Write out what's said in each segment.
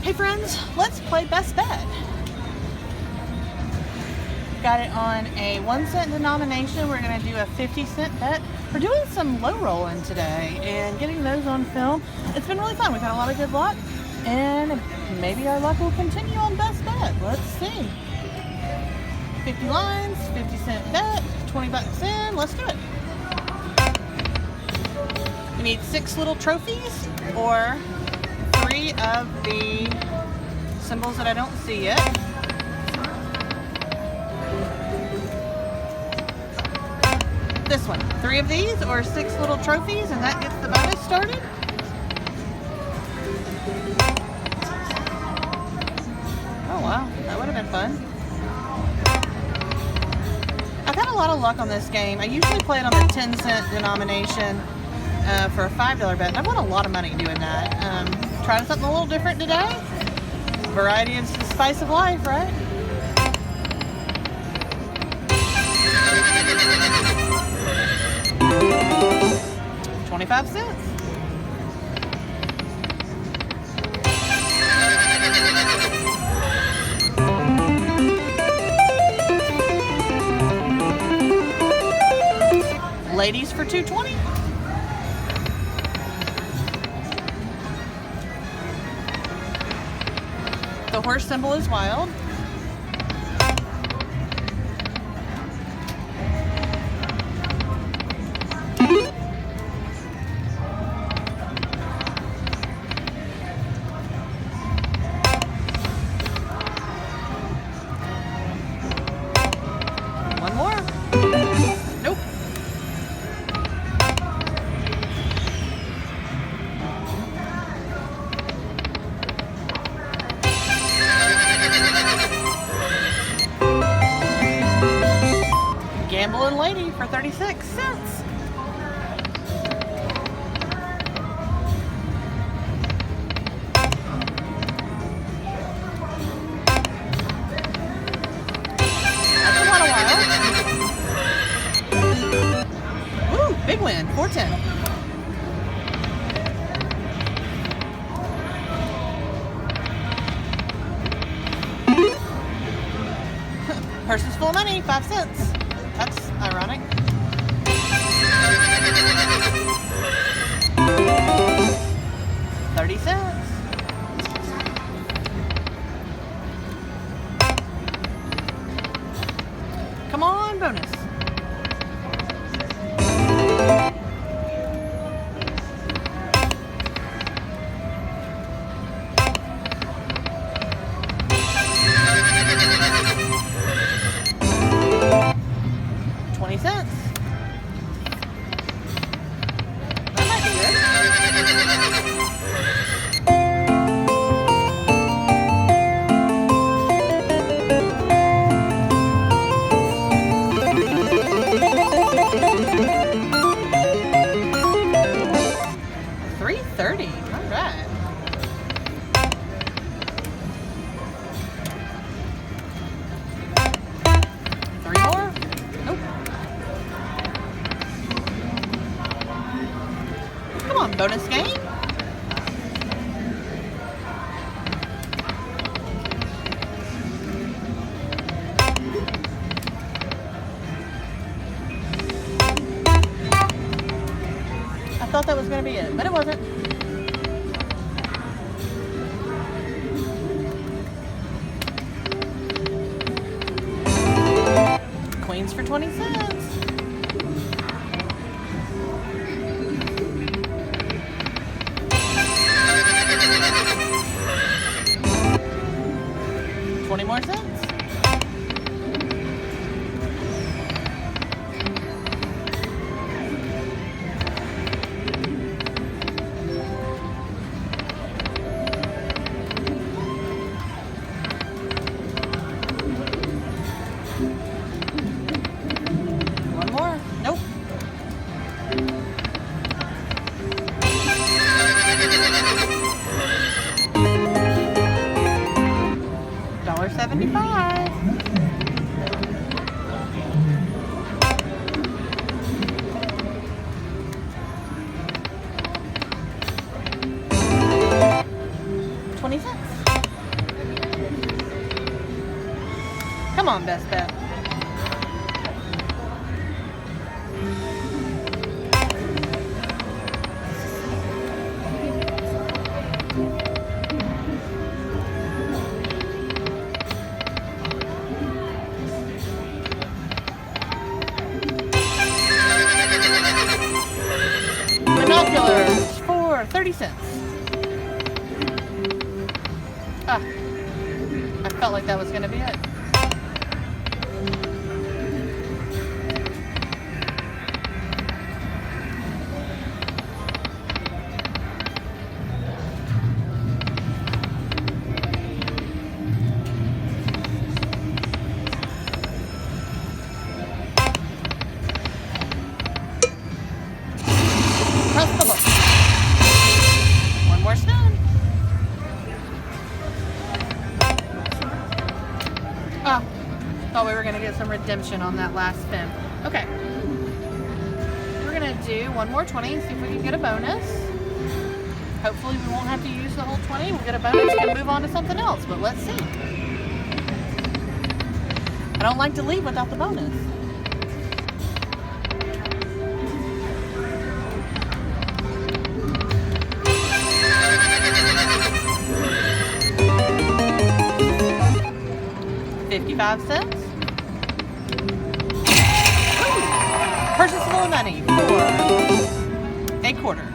Hey friends, let's play Best Bet. Got it on a 1-cent denomination. We're going to do a 50-cent bet. We're doing some low rolling today and getting those on film. It's been really fun. We've had a lot of good luck, and maybe our luck will continue on Best Bet. Let's see. 50 lines, 50-cent bet, 20 bucks in. Let's do it. We need 6 little trophies or 3 of the symbols that I don't see yet. This one. 3 of these or 6 little trophies, and that gets the bonus started. Oh wow, that would have been fun. I've had a lot of luck on this game. I usually play it on the 10-cent denomination for a $5 bet, and I've won a lot of money doing that. Trying something a little different today. Variety is the spice of life, right? $0.25. Ladies for $2.20. The horse symbol is wild. One more. Nope. Gambling lady for 36 cents. That's a lot of wild. Ooh, big win, 410. Purse is full of money, 5 cents. That's ironic. $0.30. Come on, bonus. $0.20. That might be good. $3.30. All right. Three more. Nope. Come on, bonus game. I thought that was going to be it, but it wasn't. Queens for 20 cents. $20 more cents. One more. Nope. $1.75. $0.20. Come on, best bet. Binoculars for 30 cents. Ah, I felt like that was going to be it. Press the button. One more spin. Oh, thought we were going to get some redemption on that last spin. Okay. We're going to do one more 20 and see if we can get a bonus. Hopefully we won't have to use the whole 20. We'll get a bonus and move on to something else, but let's see. I don't like to leave without the bonus. $0.55. Purchase full of money for a quarter.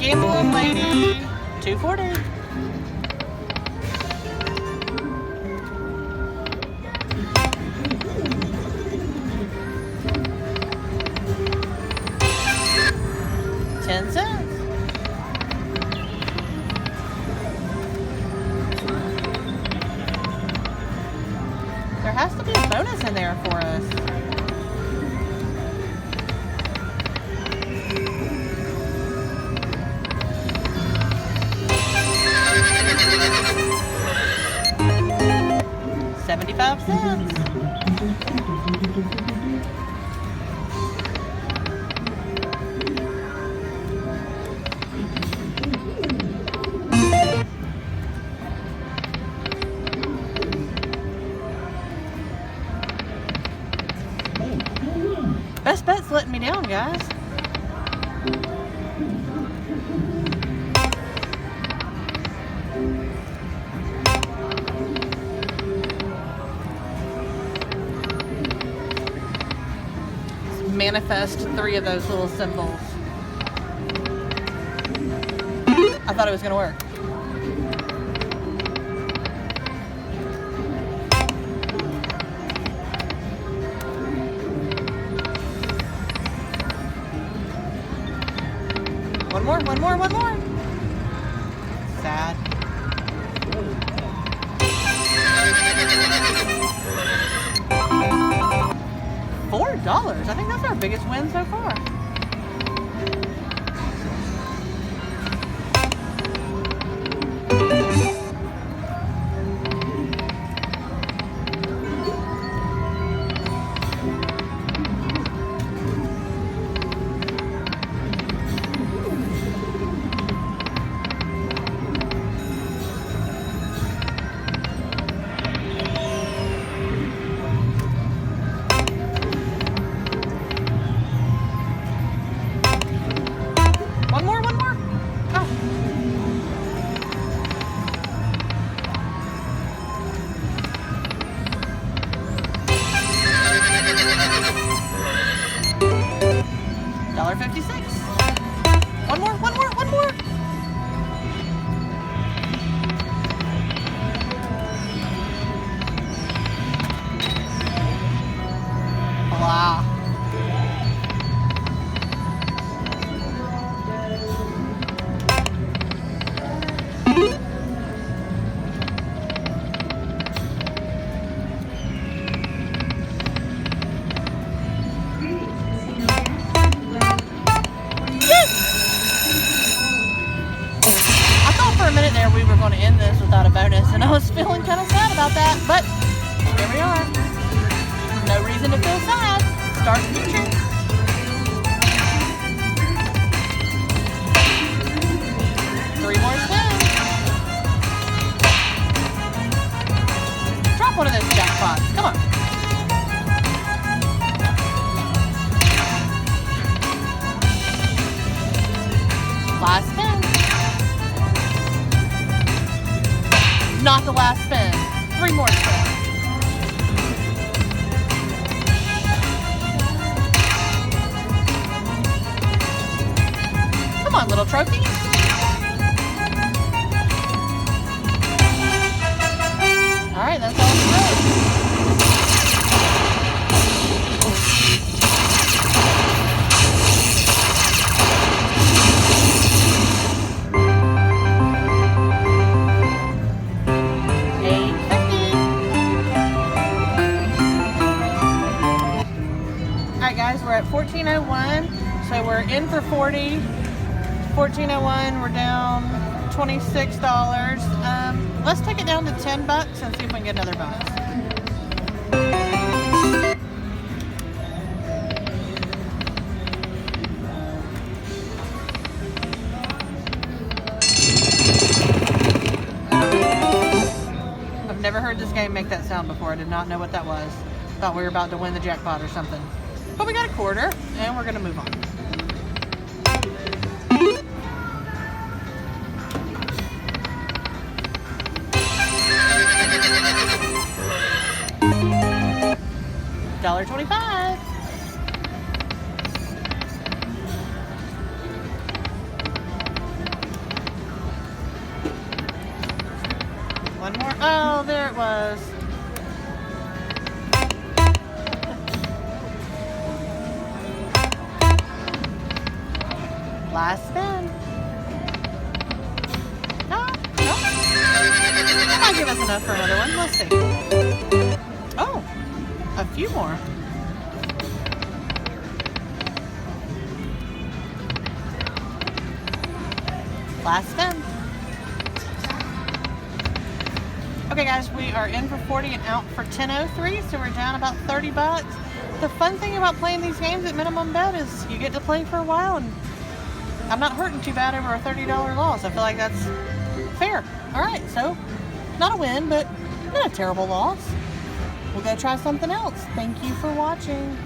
Gambling lady, $2.40. $0.10. There has to be a bonus in there for us. $0.75. Best bet's letting me down, guys. Manifest 3 of those little symbols. I thought it was going to work. One more. Sad. $4. I think that's our biggest win so far. One more. Oh. $1.56. One more. Blah. there we were going to end this without a bonus, and I was feeling kind of sad about that, but here we are. No reason to feel sad. Start future. Three more spins. Drop one of those jackpots. Come on. Last spin. Not the last spin. Three more spins. Come on, little trophies. All right, that's all we wrote. Alright guys, we're at 1401, so we're in for 40. 1401, we're down $26. Let's take it down to 10 bucks and see if we can get another bonus. I've never heard this game make that sound before. I did not know what that was. Thought we were about to win the jackpot or something. But we got a quarter, and we're going to move on. $1.25. One more. Oh, there it was. Last spin. No, no. That might give us enough for another one. Let's see. Oh, a few more. Last spin. Okay guys, we are in for 40 and out for 10.03, so we're down about 30 bucks. The fun thing about playing these games at minimum bet is you get to play for a while, and I'm not hurting too bad over a $30 loss. I feel like that's fair. Alright, so not a win, but not a terrible loss. We'll go try something else. Thank you for watching.